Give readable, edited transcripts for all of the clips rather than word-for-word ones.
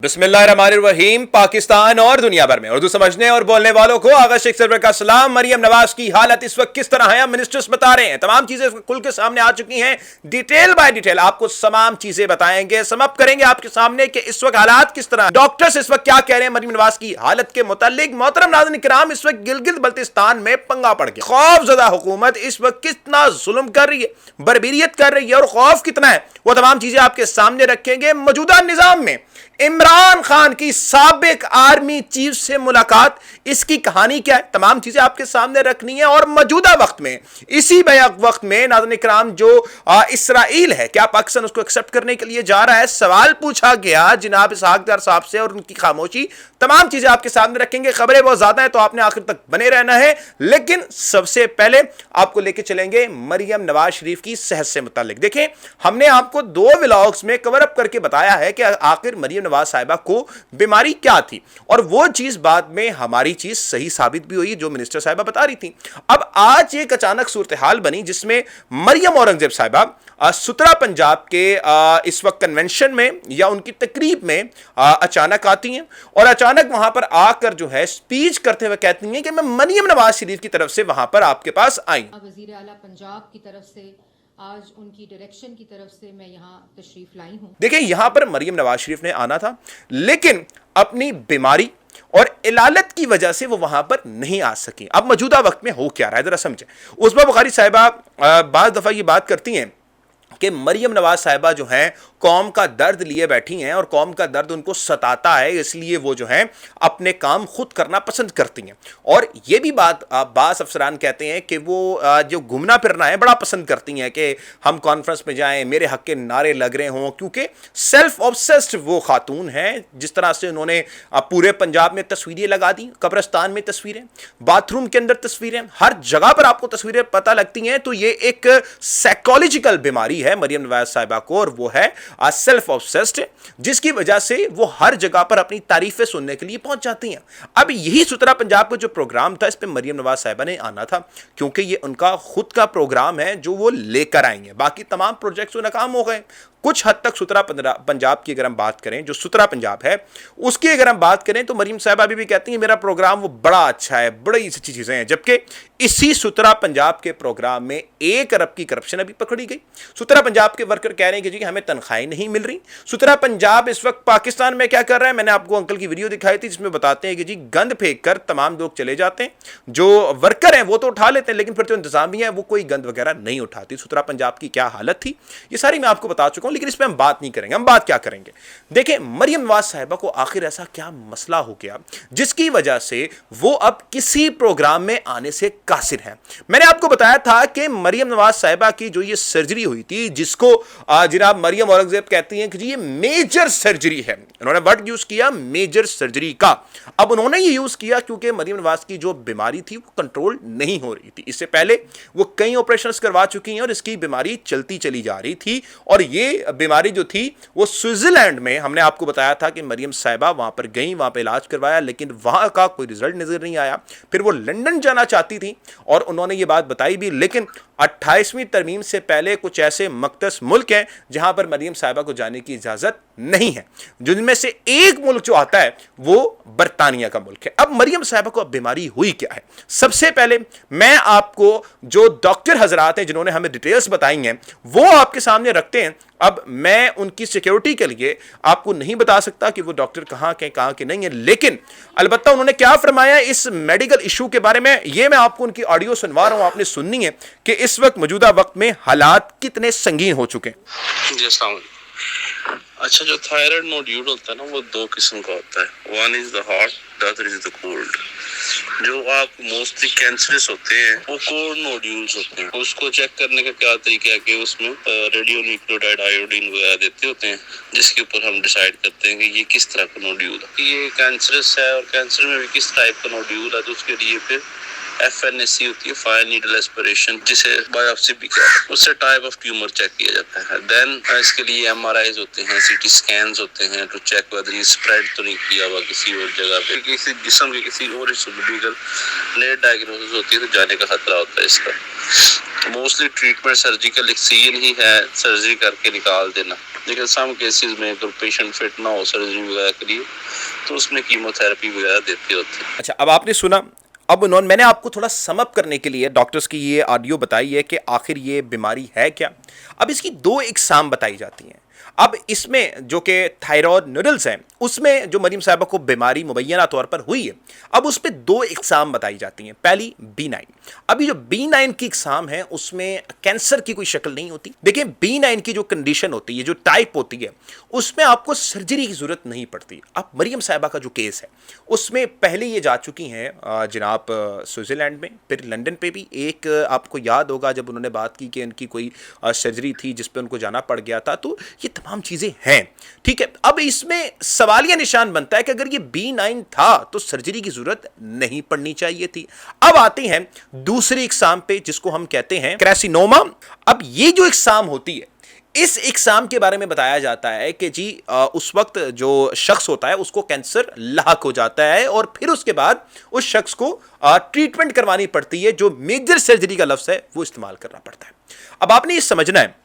बिस्मिल्लाहिर्रहमानिर्रहीम। पाकिस्तान और दुनिया भर में उर्दू समझने और बोलने वालों को आगा शेख सरवर का सलाम। मरियम नवाज की हालत इस वक्त किस तरह है, मिनिस्टर्स बता रहे हैं, तमाम चीजें खुल के सामने आ चुकी हैं। डिटेल बाय डिटेल आपको तमाम चीजें बताएंगे, समअप करेंगे आपके सामने कि इस वक्त हालात किस तरह, डॉक्टर्स इस वक्त क्या कह रहे हैं मरियम नवाज की हालत के मुतालिक। मोहतरम नाज़रीन किराम, इस वक्त गिलगित बल्तिस्तान में पंगा पड़ गया। खौफजदा हुकूमत इस वक्त कितना जुल्म कर रही है, बर्बरियत कर रही है और खौफ कितना है, वो तमाम चीजें आपके सामने रखेंगे। मौजूदा निजाम में इमरान खान की साबिक आर्मी चीफ से मुलाकात, इसकी कहानी क्या है, तमाम चीजें आपके सामने रखनी है। और मौजूदा वक्त में, इसी वक्त में नाज़रीन इकराम, जो इसराइल है, क्या पाकिस्तान उसको एक्सेप्ट करने के लिए जा रहा है? सवाल पूछा गया जनाब इसहाक डार साहब से और उनकी खामोशी। तमाम चीजें आपके सामने रखेंगे। खबरें बहुत ज्यादा है तो आपने आखिर तक बने रहना है, लेकिन सबसे पहले आपको लेके चलेंगे मरियम नवाज शरीफ की सेहत से मुतालिक। देखें, हमने आपको 2 व्लॉग्स में कवर अप करके बताया है कि आखिर मरियम नवाज साहिबा को बीमारी क्या थी, और वो चीज बाद में हमारी चीज सही साबित भी हुई जो मिनिस्टर साहिबा बता रही थी। अब आज एक अचानक सूरत हाल बनी जिसमें मरियम औरंगजेब साहिबा सुतरा पंजाब के इस वक्त कन्वेंशन में या उनकी तकरीब में अचानक आती हैं और अचानक वहां पर आकर जो है स्पीच करते हुए कहती हैं कि मैं मरियम नवाज शरीफ की तरफ से वहां पर आपके पास आई। वजीर आला पंजाब की तरफ से आज उनकी डायरेक्शन की तरफ से मैं यहाँ तशरीफ लाई हूँ। देखिए, यहां पर मरियम नवाज शरीफ ने आना था, लेकिन अपनी बीमारी और इलालत की वजह से वो वहां पर नहीं आ सकी। अब मौजूदा वक्त में हो क्या रहा है जरा समझे। उस्मा बुखारी साहिबा बाज़ दफा ये बात करती हैं कि मरियम नवाज साहिबा जो हैं कौम का दर्द लिए बैठी हैं और कौम का दर्द उनको सताता है, इसलिए वो जो हैं अपने काम खुद करना पसंद करती हैं। और ये भी बात बास अफसरान कहते हैं कि वो जो घूमना फिरना है बड़ा पसंद करती हैं कि हम कॉन्फ्रेंस में जाएं, मेरे हक के नारे लग रहे हों, क्योंकि सेल्फ ऑब्सेस्ड वो खातून हैं। जिस तरह से उन्होंने पूरे पंजाब में तस्वीरें लगा दी, कब्रिस्तान में तस्वीरें, बाथरूम के अंदर तस्वीरें, हर जगह पर आपको तस्वीरें पता लगती हैं। तो ये एक साइकोलॉजिकल बीमारी है मरियम नवाज साहिबा को, और वो है सेल्फ ऑब्सेस्ड, जिसकी वजह से वो हर जगह पर अपनी तारीफें सुनने के लिए पहुंच जाती हैं। अब यही सुतरा पंजाब का जो प्रोग्राम था, इस पे मरियम नवाज साहिबा ने आना था, क्योंकि ये उनका खुद का प्रोग्राम है जो वो लेकर आएंगे। बाकी तमाम प्रोजेक्ट्स तो नाकाम हो गए। कुछ हद तक सुतरा पंजाब की अगर हम बात करें, जो सुतरा पंजाब है उसकी अगर हम बात करें, तो मरियम साहिबा भी कहती हैं मेरा प्रोग्राम वो बड़ा अच्छा है, बड़ी अच्छी चीजें हैं। जबकि इसी सुतरा पंजाब के प्रोग्राम में 1 अरब की करप्शन अभी पकड़ी गई। सुतरा पंजाब के वर्कर कह रहे हैं कि जी हमें तनख्वाहें नहीं मिल रही। सुतरा पंजाब इस वक्त पाकिस्तान में क्या कर रहा है, मैंने आपको अंकल की वीडियो दिखाई थी जिसमें बताते हैं कि जी गंद फेंक कर तमाम लोग चले जाते हैं। जो वर्कर हैं वो तो उठा लेते हैं, लेकिन फिर जो इंतजामिया है वो कोई गंद वगैरह नहीं उठाती। सुतरा पंजाब की क्या हालत थी ये सारी मैं आपको बता चुका हूं, लेकिन इस पर हम बात नहीं करेंगे। हम बात क्या करेंगे, देखें मरियम नवाज साहिबा को आखिर ऐसा क्या मसला हो गया जिसकी वजह से वो अब किसी प्रोग्राम में आने से कासिर हैं। मैंने आपको बताया था कि मरियम नवाज साहिबा की जो ये सर्जरी हुई थी, जिसको जनाब मरियम औरंगजेब कहती हैं कि जी ये मेजर सर्जरी है, उन्होंने वर्ड यूज किया मेजर सर्जरी का। अब उन्होंने ये यूज किया क्योंकि मरियम नवाज की जो बीमारी थी वो कंट्रोल नहीं हो रही थी। इससे पहले वो कई ऑपरेशंस करवा चुकी हैं और इसकी बीमारी चलती चली जा रही थी। और ये बीमारी जो थी वो स्विट्जरलैंड में, हमने आपको बताया था कि मरियम साहिबा वहां पर गई, वहां पर इलाज करवाया, लेकिन वहां का कोई रिजल्ट नजर नहीं आया। फिर वो लंदन जाना चाहती थी और उन्होंने ये बात बताई भी, लेकिन 28वीं तरमीम से पहले कुछ ऐसे मकदस मुल्क हैं जहां पर मरियम साहिबा को जाने की इजाजत नहीं है, जिनमें से एक मुल्क जो आता है वो बरतानिया का मुल्क है। अब मरियम साहिबा को अब बीमारी हुई क्या है, सबसे पहले मैं आपको जो डॉक्टर हजरात हैं जिन्होंने हमें डिटेल्स बताई हैं वो आपके सामने रखते हैं। अब मैं उनकी सिक्योरिटी के लिए आपको नहीं बता सकता कि वो डॉक्टर कहाँ के नहीं है, लेकिन अलबत्ता उन्होंने क्या फरमाया इस मेडिकल इशू के बारे में, ये मैं आपको उनकी ऑडियो सुनवा रहा हूं, आपने सुननी है कि इस वक्त मौजूदा वक्त में हालात कितने संगीन हो चुके हैं। अच्छा, जो थायराइड नोड्यूल होता है ना वो 2 किस्म का होता है। One is the hot, the other is the cold. जो आप मोस्टली कैंसरस होते हैं वो कोल्ड नोड्यूल्स होते हैं। उसको चेक करने का क्या तरीका है कि उसमें रेडियो न्यूक्लियोटाइड आयोडीन वगैरह देते होते हैं, जिसके ऊपर हम डिसाइड करते हैं कि ये किस तरह का नोड्यूल है, ये कैंसरस है और कैंसर में भी किस टाइप का नोड्यूल है। तो उसके लिए फिर FNAC होती है, फाइन नीडल एस्पिरेशन, जिसे बायोप्सी भी कहते हैं, उससे टाइप ऑफ ट्यूमर चेक किया जाता है। देन इसके लिए MRIs होते हैं, CT स्कैन्स होते हैं टू चेक वेदर ये स्प्रेड तो नहीं किया हुआ किसी और जगह पे, किसी जिस्म के किसी और हिस्से में। लेट डायग्नोसिस होती है तो जाने का खतरा होता है इसका। मोस्टली ट्रीटमेंट सर्जिकल एक्सीजन ही है, सर्जरी करके निकाल देना। लेकिन सम केसेस में अगर पेशेंट फिट ना हो सर्जरी वगैरह के लिए तो उसमें कीमोथेरेपी वगैरह देती होती है। अच्छा, अब आपने सुना, अब मैंने आपको थोड़ा सम अप करने के लिए डॉक्टर्स की ये ऑडियो बताई है कि आखिर ये बीमारी है क्या। अब इसकी 2 इकसाम बताई जाती हैं। अब इसमें जो कि थायराइड नोडल्स हैं, उसमें जो मरीम साहिबा को बीमारी मुबैना तौर पर हुई है, अब उस पर 2 इकसाम बताई जाती हैं। पहली B9। अभी जो B9 की इकसाम है उसमें कैंसर की कोई शक्ल नहीं होती। देखिए, B9 की जो कंडीशन होती है, जो टाइप होती है, उसमें आपको सर्जरी की जरूरत नहीं पड़ती। अब मरीम साहिबा का जो केस है उसमें पहले ये जा चुकी हैं जनाब स्विट्जरलैंड में, फिर लंदन पे भी एक, आपको याद होगा जब उन्होंने बात की कि उनकी कोई सर्जरी थी जिस पे उनको जाना पड़ गया था। तो ये तमाम चीजें हैं, ठीक है। अब इसमें सवालिया निशान बनता है कि अगर ये B9 था तो सर्जरी की जरूरत नहीं पड़नी चाहिए थी। अब आते हैं दूसरी इकसाम पे जिसको हम कहते हैं कैर्सिनोमा। अब ये जो इकसाम होती है, इस इकसाम के बारे में बताया जाता है कि जी उस वक्त जो शख्स होता है उसको कैंसर लाक हो जाता है और फिर उसके बाद उस शख्स को ट्रीटमेंट करवानी पड़ती है। जो मेजर सर्जरी का लफ्ज है वो इस्तेमाल करना पड़ता है। अब आपने ये समझना है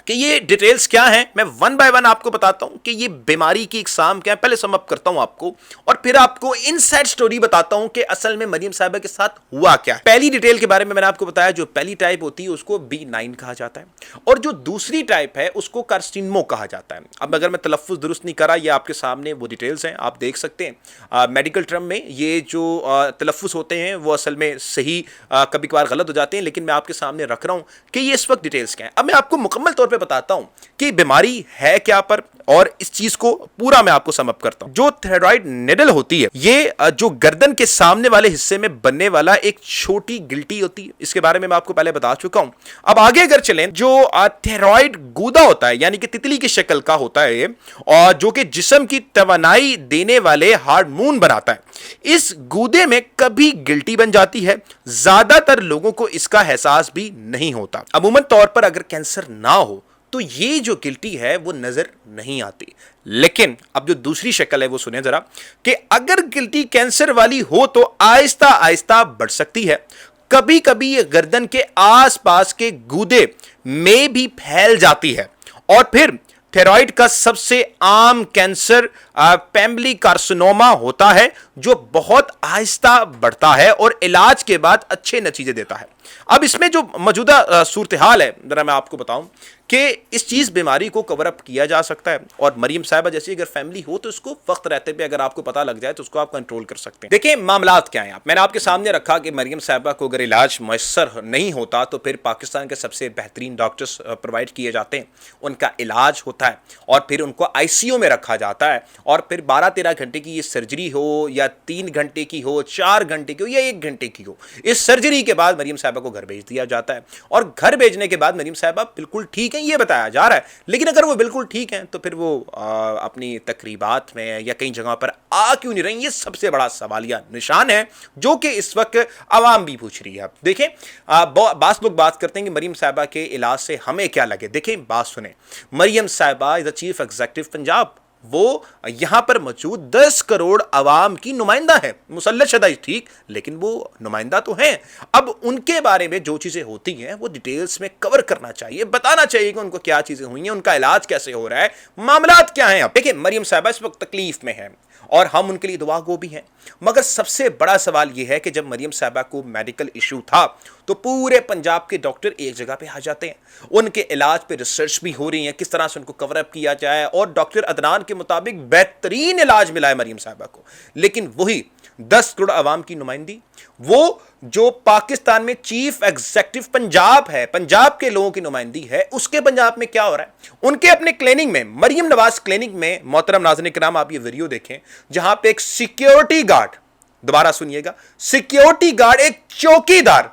कि ये डिटेल्स क्या हैं। मैं 1 बाय 1 आपको बताता हूं कि ये बीमारी की इकसाम क्या है। पहले सम अप करता हूं आपको और फिर आपको इनसाइड स्टोरी बताता हूं कि असल में मरियम साहिबा के साथ हुआ क्या है। पहली डिटेल के बारे में मैंने आपको बताया, जो पहली टाइप होती है उसको B9 कहा जाता है और जो दूसरी टाइप है उसको कार्सिनोमा कहा जाता है। अब अगर मैं तलफ़्फ़ुज़ दुरुस्त नहीं करा, ये आपके सामने वो डिटेल्स हैं, आप देख सकते हैं। मेडिकल टर्म में ये जो तलफ़्फ़ुज़ होते हैं वो असल में सही कभी कभार गलत हो जाते हैं, लेकिन मैं आपके सामने रख रहा हूं कि ये इस वक्त डिटेल्स क्या है। अब मैं आपको मुकम्मल तौर पे बताता हूं कि बीमारी है क्या पर, और इस चीज को पूरा मैं आपको समअप करता हूं। जो थायराइड निडल होती है, ये जो गर्दन के सामने वाले हिस्से में बनने वाला एक छोटी गिल्टी होती है। इसके बारे में मैं आपको पहले बता चुका हूं। अब आगे अगर चलें, जो थायराइड गूदा होता है, यानी कि तितली की शक्ल का होता है ये, और जो कि जिस्म की तवानाई देने वाले हार्मोन बनाता है, इस गूदे में कभी गिल्टी बन जाती है। ज्यादातर लोगों को इसका एहसास भी नहीं होता। अमूमन तौर पर अगर कैंसर ना हो तो ये जो गिल्टी है वो नजर नहीं आती। लेकिन अब जो दूसरी शक्ल है वो सुने जरा, कि अगर गिल्टी कैंसर वाली हो तो आहिस्ता आहिस्ता बढ़ सकती है। कभी कभी ये गर्दन के आसपास के गूदे में भी फैल जाती है और फिर थायराइड का सबसे आम कैंसर पैम्बली कार्सिनोमा होता है, जो बहुत आहिस्ता बढ़ता है और इलाज के बाद अच्छे नतीजे देता है। अब इसमें जो मौजूदा सूरत हाल है, जरा मैं आपको बताऊं कि इस चीज बीमारी को कवर अप किया जा सकता है, और मरियम साहिबा जैसी अगर फैमिली हो तो इसको वक्त रहते पे अगर आपको पता लग जाए तो उसको आप कंट्रोल कर सकते हैं। देखिए मामलात क्या हैं। मैंने आपके सामने रखा कि मरियम साहिबा को अगर इलाज मैसर नहीं होता तो फिर पाकिस्तान के सबसे बेहतरीन डॉक्टर्स प्रोवाइड किए जाते हैं, उनका इलाज होता है और फिर उनको ICU में रखा जाता है, और फिर 12-13 घंटे की ये सर्जरी हो या 3 घंटे की हो, 4 घंटे की हो या 1 घंटे की हो, इस सर्जरी के बाद मरियम साहिबा को घर भेज दिया जाता है। और घर भेजने के बाद मरियम साहिबा बिल्कुल ठीक है ये बताया जा रहा है, लेकिन अगर वो बिल्कुल ठीक हैं तो फिर वो अपनी तकरीबात में या कई जगह पर आ क्यों नहीं रही, ये सबसे बड़ा सवालिया निशान है जो कि इस वक्त आवाम भी पूछ रही है। अब देखें, बास लोग बात करते हैं कि मरियम साहिबा के इलाज से हमें क्या लगे। देखें, बात सुने, मरियम साहिबा is the chief executive Punjab. वो यहां पर मौजूद 10 करोड़ आवाम की नुमाइंदा है। मुसल्लत शुदा ठीक, लेकिन वो नुमाइंदा तो हैं। अब उनके बारे में जो चीजें होती हैं वो डिटेल्स में कवर करना चाहिए, बताना चाहिए कि उनको क्या चीजें हुई हैं, उनका इलाज कैसे हो रहा है, मामलात क्या हैं। अब देखिए, मरियम साहिबा इस वक्त तकलीफ में है और हम उनके लिए दुआ गो भी हैं, मगर सबसे बड़ा सवाल यह है कि जब मरियम साहिबा को मेडिकल इशू था तो पूरे पंजाब के डॉक्टर एक जगह पे आ जाते हैं, उनके इलाज पे रिसर्च भी हो रही है, किस तरह से उनको कवर अप किया जाए, और डॉक्टर अदनान के मुताबिक बेहतरीन इलाज मिला है मरियम साहिबा को। लेकिन वही 10 करोड़ आवाम की नुमाइंदी, वो जो पाकिस्तान में चीफ एग्जीक्यूटिव पंजाब है, पंजाब के लोगों की नुमाइंदी है, उसके पंजाब में क्या हो रहा है। उनके अपने क्लिनिक में, मरियम नवाज क्लिनिक में, मोहतरम नाज़रीन किराम आप ये वीडियो देखें जहां पे एक सिक्योरिटी गार्ड, दोबारा सुनिएगा, सिक्योरिटी गार्ड एक चौकीदार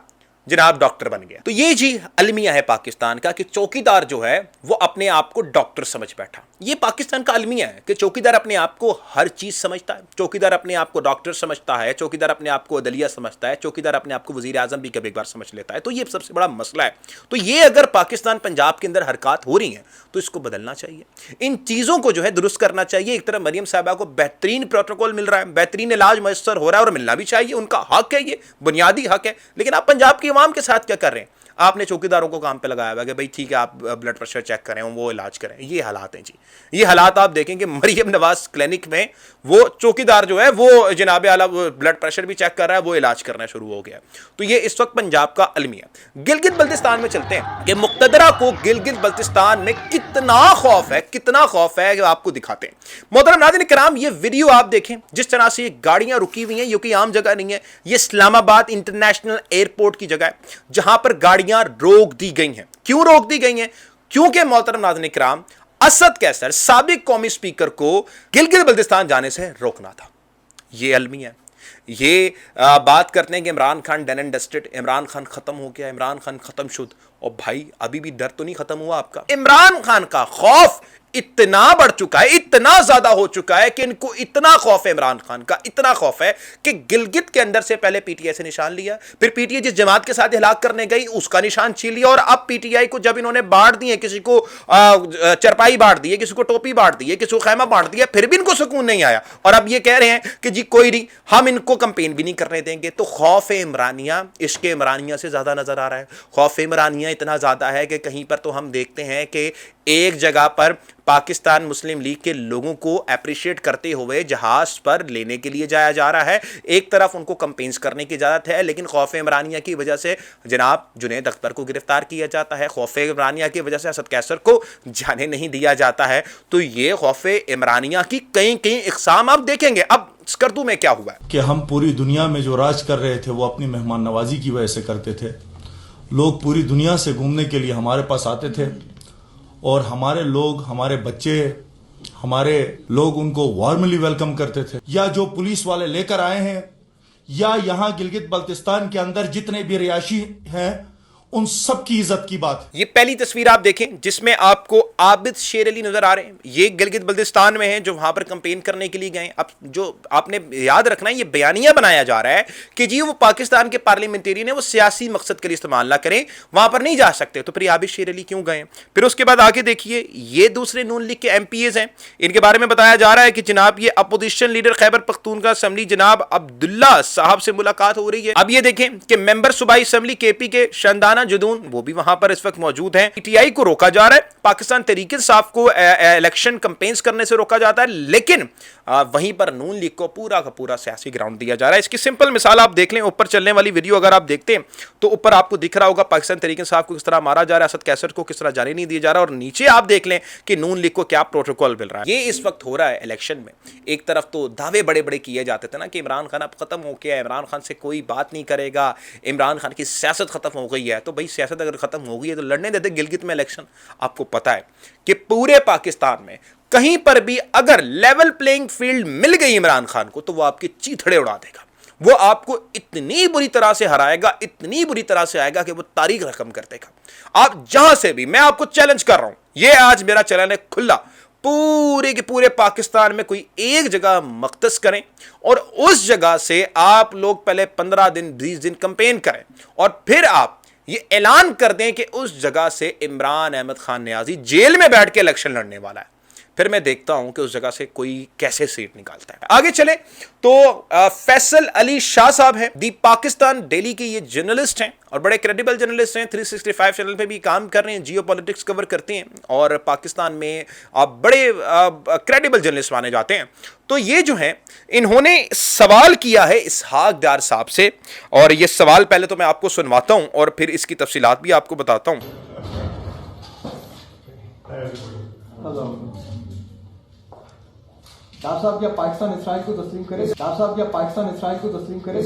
जनाब डॉक्टर बन गया। तो ये जी अलमिया है पाकिस्तान का कि चौकीदार जो है वो अपने आप को डॉक्टर समझ बैठा। ये पाकिस्तान का अलमिया है कि चौकीदार अपने आप को हर चीज समझता है, चौकीदार अपने आप को डॉक्टर समझता है, चौकीदार अपने आप को अदलिया समझता है, चौकीदार अपने आप को वजीर आजम भी कभी एक बार समझ लेता है। तो ये सबसे बड़ा मसला है। तो ये अगर पाकिस्तान पंजाब के अंदर हरकत हो रही है तो इसको बदलना चाहिए, इन चीजों को जो है दुरुस्त करना चाहिए। एक तरफ मरियम साहिबा को बेहतरीन प्रोटोकॉल मिल रहा है, बेहतरीन इलाज मैसर हो रहा है और मिलना भी चाहिए, उनका हक है, ये बुनियादी हक है। लेकिन आप पंजाब की आवाम के साथ क्या कर रहे हैं? آپ نے چوکیداروں کو کام پہ لگایا ہوا کہ بھائی ٹھیک ہے آپ بلڈ پریشر چیک کریں وہ علاج کریں. یہ حالات ہیں جی, یہ حالات آپ دیکھیں کہ مریم نواز کلینک میں وہ چوکیدار جو ہے وہ جناب اعلیٰ بلڈ پریشر بھی چیک کر رہا ہے, وہ علاج کرنا شروع ہو گیا. تو یہ اس وقت پنجاب کا المیہ. گلگت بلتستان میں چلتے ہیں کہ مقتدرہ کو گلگت بلتستان میں کتنا خوف ہے, کتنا خوف ہے کہ آپ کو دکھاتے ہیں. محترم ناظرین کرام, یہ ویڈیو آپ دیکھیں جس طرح سے یہ گاڑیاں رکی ہوئی ہیں, یہ کوئی عام جگہ نہیں ہے, یہ اسلام آباد انٹرنیشنل ایئرپورٹ کی جگہ ہے جہاں پر گاڑیاں روک دی گئی ہیں. کیوں روک دی گئی ہیں؟ کیونکہ محترم ناظرین کرام اسد کیسر سابق قومی سپیکر کو گلگت بلتستان جانے سے روکنا تھا. یہ المیہ ہے. یہ بات کرتے ہیں کہ عمران خان ڈن اینڈ ڈسٹڈ, عمران خان ختم ہو گیا, عمران خان ختم شد. اور بھائی ابھی بھی ڈر تو نہیں ختم ہوا آپ کا. عمران خان کا خوف اتنا بڑھ چکا ہے, اتنا زیادہ ہو چکا ہے کہ ان کو اتنا خوف ہے عمران خان کا, اتنا خوف ہے کہ گلگت کے اندر سے پہلے پی ٹی آئی سے نشان لیا, پھر پی ٹی آئی جس جماعت کے ساتھ ہلاک کرنے گئی اس کا نشان چھین لیا, اور اب پی ٹی آئی کو جب انہوں نے بانٹ دیے, کسی کو چرپائی بانٹ دی ہے, کسی کو ٹوپی بانٹ دی ہے, کسی کو خیمہ بانٹ دیا, پھر بھی ان کو سکون نہیں آیا, اور اب یہ کہہ رہے ہیں کہ جی کوئی نہیں ہم ان کو کمپین بھی نہیں کرنے دیں گے. تو خوف عمرانیہ عشق عمرانیہ سے زیادہ نظر آ رہا ہے. خوف عمرانیہ اتنا زیادہ ہے کہ کہیں پر تو ہم دیکھتے ہیں کہ ایک جگہ پر پاکستان مسلم لیگ کے لوگوں کو اپریشیٹ کرتے ہوئے جہاز پر لینے کے لیے جایا جا رہا ہے. ایک طرف ان کو کمپینس کرنے کی اجازت ہے, لیکن خوف عمرانیہ کی وجہ سے جناب جنید اختر کو گرفتار کیا جاتا ہے, خوف عمرانیہ کی وجہ سے اسد کیسر کو جانے نہیں دیا جاتا ہے. تو یہ خوف عمرانیہ کی کئی اقسام آپ دیکھیں گے. اب اسکردو میں کیا ہوا ہے کہ ہم پوری دنیا میں جو راج کر رہے تھے وہ اپنی مہمان نوازی کی وجہ سے کرتے تھے. لوگ پوری دنیا سے گھومنے کے لیے ہمارے پاس آتے تھے, اور ہمارے لوگ, ہمارے بچے, ہمارے لوگ ان کو وارملی ویلکم کرتے تھے. یا جو پولیس والے لے کر آئے ہیں, یا یہاں گلگت بلتستان کے اندر جتنے بھی رہائشی ہیں ان سب کی عزت کی بات. یہ پہلی تصویر آپ دیکھیں جس میں آپ کو عابد شیر علی نظر آ رہے ہیں. یہ گلگت بلتستان میں ہیں جو وہاں پر کمپین کرنے کے لیے گئے. اب جو آپ نے یاد رکھنا ہے, یہ بیانیہ بنایا جا رہا ہے کہ جی وہ پاکستان کے پارلیمنٹیرین ہیں, وہ سیاسی مقصد کے لیے استعمال نہ کریں, وہاں پر نہیں جا سکتے. تو پھر عابد شیر علی کیوں گئے؟ پھر اس کے بعد آگے دیکھیے, یہ دوسرے نون لیگ کے ایم پی ایز ہیں. ان کے بارے میں بتایا جا رہا ہے کہ جناب یہ opposition leader Khyber Pakhtunkhwa assembly جناب عبداللہ صاحب سے ملاقات ہو رہی ہے. اب یہ دیکھیں کہ ممبر صوبائی اسمبلی کے پی کے شندانہ جدون وہ بھی وہاں پر اس وقت موجود ہیں. پی ٹی آئی کو روکا جا رہا ہے, پاکستان تحریک انصاف کو الیکشن کمپینز کرنے سے روکا جاتا ہے, لیکن وہیں پر نون لیگ کو پورا کا پورا سیاسی گراؤنڈ دیا جا رہا ہے. اس کی سمپل مثال آپ دیکھ لیں, اوپر چلنے والی ویڈیو اگر آپ دیکھتے ہیں تو اوپر آپ کو دکھ رہا ہوگا پاکستان تحریک انصاف کو کس طرح مارا جا رہا ہے, اسد کیسر کو کس طرح جانے نہیں دیا جا رہا, اور نیچے آپ دیکھ لیں کہ نون لیگ کو کیا پروٹوکول مل رہا ہے. یہ اس وقت ہو رہا ہے الیکشن میں. ایک طرف تو دعوے بڑے بڑے کیے جاتے تھے نا کہ عمران خان اب ختم ہو گیا ہے, عمران خان سے کوئی بات نہیں کرے گا, عمران خان کی سیاست ختم ہو گئی ہے. تو بھائی سیاست اگر ختم ہو گئی ہے تو لڑنے دیتے گلگت میں الیکشن. آپ کو پتا ہے کہ پورے پاکستان میں کہیں پر بھی اگر لیول پلینگ فیلڈ مل گئی عمران خان کو تو وہ آپ کے چیتھڑے اڑا دے گا. وہ آپ کو اتنی بری طرح سے ہرائے گا, اتنی بری طرح سے آئے گا کہ وہ تاریخ رقم کر دے گا. آپ جہاں سے بھی, میں آپ کو چیلنج کر رہا ہوں, یہ آج میرا چیلنج ہے کھلا, پورے کے پورے پاکستان میں کوئی ایک جگہ مختص کریں اور اس جگہ سے آپ لوگ پہلے 15 دن 20 دن کمپین کریں, اور پھر آپ یہ اعلان کر دیں کہ اس جگہ سے عمران احمد خان نیازی جیل میں بیٹھ کے الیکشن لڑنے والا ہے. پھر میں دیکھتا ہوں کہ اس جگہ سے کوئی کیسے سیٹ نکالتا ہے. آگے چلیں تو فیصل علی شاہ صاحب ہیں, دی پاکستان ڈیلی کے یہ جرنلسٹ ہیں اور بڑے کریڈیبل جرنلسٹ ہیں. 365 چینل پہ بھی کام کر رہے ہیں, جیو پالیٹکس کور کرتے ہیں اور پاکستان میں بڑے کریڈیبل جرنلسٹ مانے جاتے ہیں. تو یہ جو ہیں انہوں نے سوال کیا ہے اسحاق ڈار صاحب سے, اور یہ سوال پہلے تو میں آپ کو سنواتا ہوں اور پھر اس کی تفصیلات بھی آپ کو بتاتا ہوں. ڈار صاحب کیا پاکستان اسرائیل کو تسلیم کرے؟ ڈار صاحب کیا پاکستان اسرائیل کو تسلیم کرے؟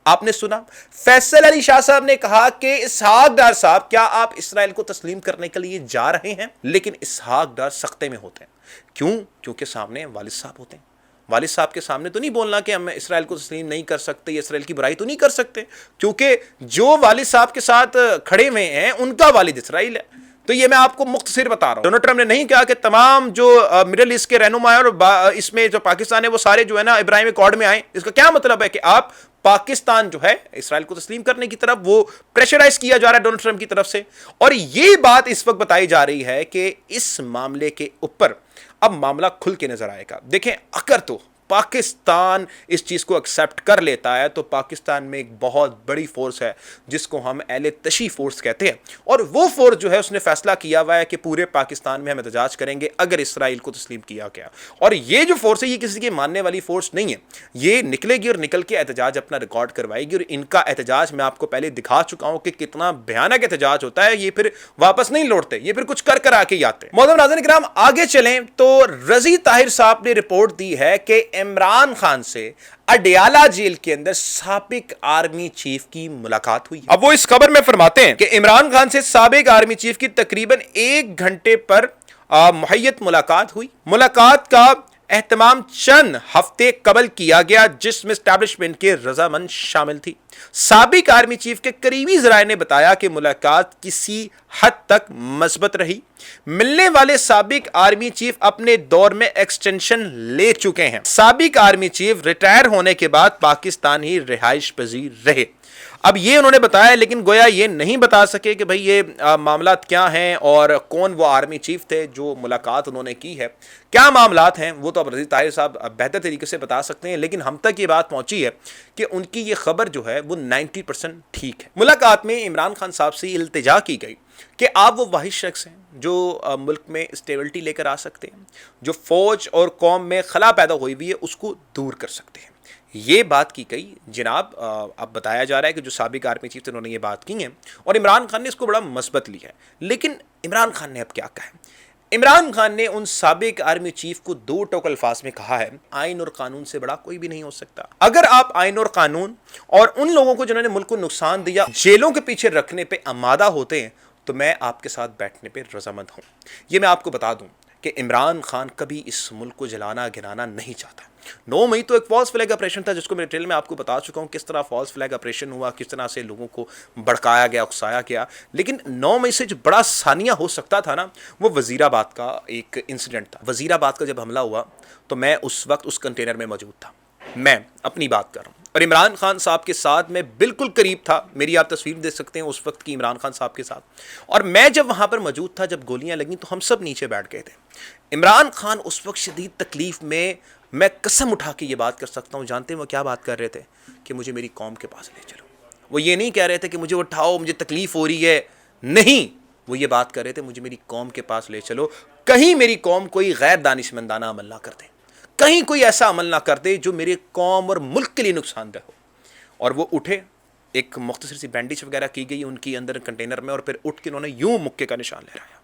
آپ نے سنا, فیصل علی شاہ صاحب نے کہا کہ اسحاق ڈار صاحب کیا آپ اسرائیل کو تسلیم کرنے کے لیے جا رہے ہیں؟ لیکن اسحاق ڈار سختے میں ہوتے ہیں. کیوں؟ کیونکہ سامنے والد صاحب ہوتے ہیں. والد صاحب کے سامنے تو نہیں بولنا کہ ہم اسرائیل کو تسلیم نہیں کر سکتے یا اسرائیل کی برائی تو نہیں کر سکتے, کیونکہ جو والد صاحب کے ساتھ کھڑے ہوئے ہیں ان کا والد اسرائیل ہے. تو یہ میں آپ کو مختصر بتا رہا ہوں. ڈونلڈ ٹرمپ نے نہیں کہا کہ تمام جو مڈل ایسٹ کے رہنما ہیں اور اس میں جو پاکستان ہے وہ سارے جو ہے نا ابراہیم اکارڈ میں آئیں. اس کا کیا مطلب ہے کہ آپ پاکستان جو ہے اسرائیل کو تسلیم کرنے کی طرف وہ پریشرائز کیا جا رہا ہے ڈونلڈ ٹرمپ کی طرف سے. اور یہ بات اس وقت بتائی جا رہی ہے کہ اس معاملے کے اوپر اب معاملہ کھل کے نظر آئے گا. دیکھیں اگر تو पाकिस्तान इस चीज़ को एक्सेप्ट कर लेता है तो पाकिस्तान में एक बहुत बड़ी फोर्स है जिसको हम अहले तशी फोर्स कहते हैं, और वो फोर्स जो है उसने फैसला किया हुआ है कि पूरे पाकिस्तान में हम एहतजाज करेंगे अगर इसराइल को तस्लीम किया गया। और ये जो फोर्स है ये किसी की मानने वाली फोर्स नहीं है, ये निकलेगी और निकल के एहतजाज अपना रिकॉर्ड करवाएगी, और इनका एहतजाज मैं आपको पहले दिखा चुका हूं कि कितना भयानक एहतजाज होता है। ये फिर वापस नहीं लौटते, ये फिर कुछ कर आके ही आते। मोहतरम नाज़रीन किराम, आगे चलें तो रज़ी ताहिर साहब ने रिपोर्ट दी है कि इमरान खान से अडयाला जेल के अंदर साबिक आर्मी चीफ की मुलाकात हुई। अब वो इस खबर में फरमाते हैं कि इमरान खान से साबिक आर्मी चीफ की तकरीबन 1 घंटे पर मुहैयत मुलाकात हुई। मुलाकात का एहतमाम चंद हफ्ते कबल किया गया जिसमें एस्टैब्लिशमेंट के रजामंद शामिल थी। साबिक आर्मी चीफ के करीबी ज़राए ने बताया कि मुलाकात किसी हद तक मस्बत रही। मिलने वाले साबिक आर्मी चीफ अपने दौर में एक्सटेंशन ले चुके हैं। साबिक आर्मी चीफ रिटायर होने के बाद पाकिस्तान ही रिहाइश पजीर रहे। अब ये उन्होंने बताया, लेकिन गोया ये नहीं बता सके कि भाई ये मामलात क्या हैं और कौन वो आर्मी चीफ थे जो मुलाकात उन्होंने की है, क्या मामलात हैं, वो तो अब रज़ी ताहिर साहब बेहतर तरीके से बता सकते हैं। लेकिन हम तक ये बात पहुंची है कि उनकी ये खबर जो है वो 90% ठीक है। मुलाकात में इमरान खान साहब से इल्तिजा की गई कि आप वो वाहिद शख्स हैं जो मुल्क में स्टेबिलिटी लेकर आ सकते हैं, जो फौज और कौम में खला पैदा हुई हुई है उसको दूर कर सकते हैं। ये बात की गई जनाब। अब बताया जा रहा है कि जो साबिक आर्मी चीफ थे उन्होंने ये बात की है और इमरान खान ने इसको बड़ा मस्बत लिया है। लेकिन इमरान खान ने अब क्या कहा है? इमरान खान ने उन साबिक आर्मी चीफ को 2 टोक अल्फाज में कहा है, आइन और कानून से बड़ा कोई भी नहीं हो सकता। अगर आप आइन और कानून और उन लोगों को जिन्होंने मुल्क को नुकसान दिया जेलों के पीछे रखने पे आमादा होते हैं तो मैं आपके साथ बैठने पे रजामंद हूँ। ये मैं आपको बता दूं कि इमरान खान कभी इस मुल्क को जलाना गिराना नहीं चाहता। 9 मई तो एक फॉल्स फ्लैग ऑपरेशन था जिसको मैं डिटेल में आपको बता चुका हूँ किस तरह फॉल्स फ्लैग ऑपरेशन हुआ, किस तरह से लोगों को भड़काया गया, उकसाया गया। लेकिन 9 मई से जो बड़ा सानिया हो सकता था ना, वो वजीराबाद का एक इंसिडेंट था। वजीराबाद का जब हमला हुआ तो मैं उस वक्त उस कंटेनर में मौजूद था। मैं अपनी बात कर रहा हूँ और इमरान खान साहब के साथ मैं बिल्कुल करीब था। मेरी आप तस्वीर देख सकते हैं उस वक्त की इमरान खान साहब के साथ। और मैं जब वहाँ पर मौजूद था, जब गोलियाँ लगी तो हम सब नीचे बैठ गए थे। इमरान खान उस वक्त शदीद तकलीफ़ में, मैं कसम उठा के ये बात कर सकता हूँ, जानते हैं वो क्या बात कर रहे थे? कि मुझे मेरी कौम के पास ले चलो। वो ये नहीं कह रहे थे कि मुझे उठाओ, मुझे तकलीफ़ हो रही है, नहीं, वो ये बात कर रहे थे मुझे मेरी कौम के पास ले चलो, कहीं मेरी कौम कोई गैर दानिशमंदाना अमल ना कर दे, कहीं कोई ऐसा अमल ना कर दे जो मेरे कौम और मुल्क के लिए नुकसानदेह हो। और वो उठे, एक मुख्तसर सी बैंडेज वगैरह की गई उनकी अंदर कंटेनर में, और फिर उठ के उन्होंने यूं मुक्के का निशान लहराया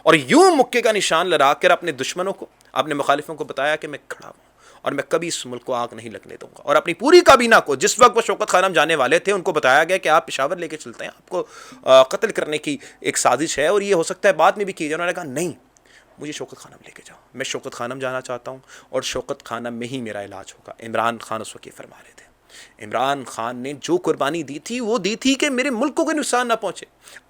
और यूं मुक्के का निशान लहरा कर अपने दुश्मनों को, अपने मुखालिफों को बताया कि मैं खड़ा हूँ और मैं कभी इस मुल्क को आग नहीं लगने दूंगा। और अपनी पूरी काबीना को, जिस वक्त वो शौकत खानम जाने वाले थे, उनको बताया गया कि आप पेशावर लेके चलते हैं, आपको कत्ल करने की एक साजिश है और ये हो सकता है बाद में भी की जाए। उन्होंने कहा नहीं, मुझे शौकत खानम लेके जाओ, मैं शौकत खानम जाना चाहता हूँ और शौकत खानम में ही मेरा इलाज होगा। इमरान खान उस वक्त ये फरमा रहे थे। इमरान खान ने जो कुर्बानी दी थी वो दी थी कि मेरे मुल्क को कोई नुकसान ना पहुंचे।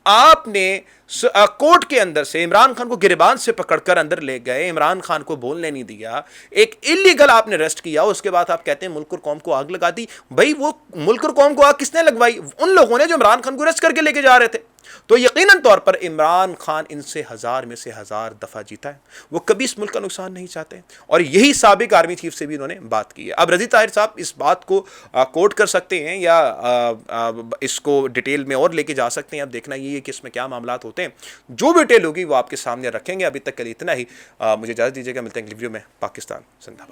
आपने कोर्ट के अंदर से इमरान खान को गिरबान से पकड़कर अंदर ले गए, इमरान खान को बोलने नहीं दिया, एक इलीगल आपने अरेस्ट किया, उसके बाद आप कहते हैं मुल्क और कौम को आग लगा दी। भाई वो मुल्क और कौम को आग किसने लगवाई? उन लोगों ने जो इमरान खान को अरेस्ट करके लेके जा रहे थे। तो यकीनन तौर पर इमरान खान इनसे 1000 में से 1000 दफ़ा जीता है। वो कभी इस मुल्क का नुकसान नहीं चाहते और यही साबिक आर्मी चीफ से भी उन्होंने बात की है। अब रज़ी ताहिर साहब इस बात को कोट कर सकते हैं या इसको डिटेल में और लेके जा सकते हैं। अब देखना ये है कि इसमें क्या मामलात होते हैं। जो डिटेल होगी वो आपके सामने रखेंगे। अभी तक के लिए इतना ही। मुझे इजाज़त दीजिएगा, मिलते हैं अगली वीडियो में। पाकिस्तान जिंदाबाद।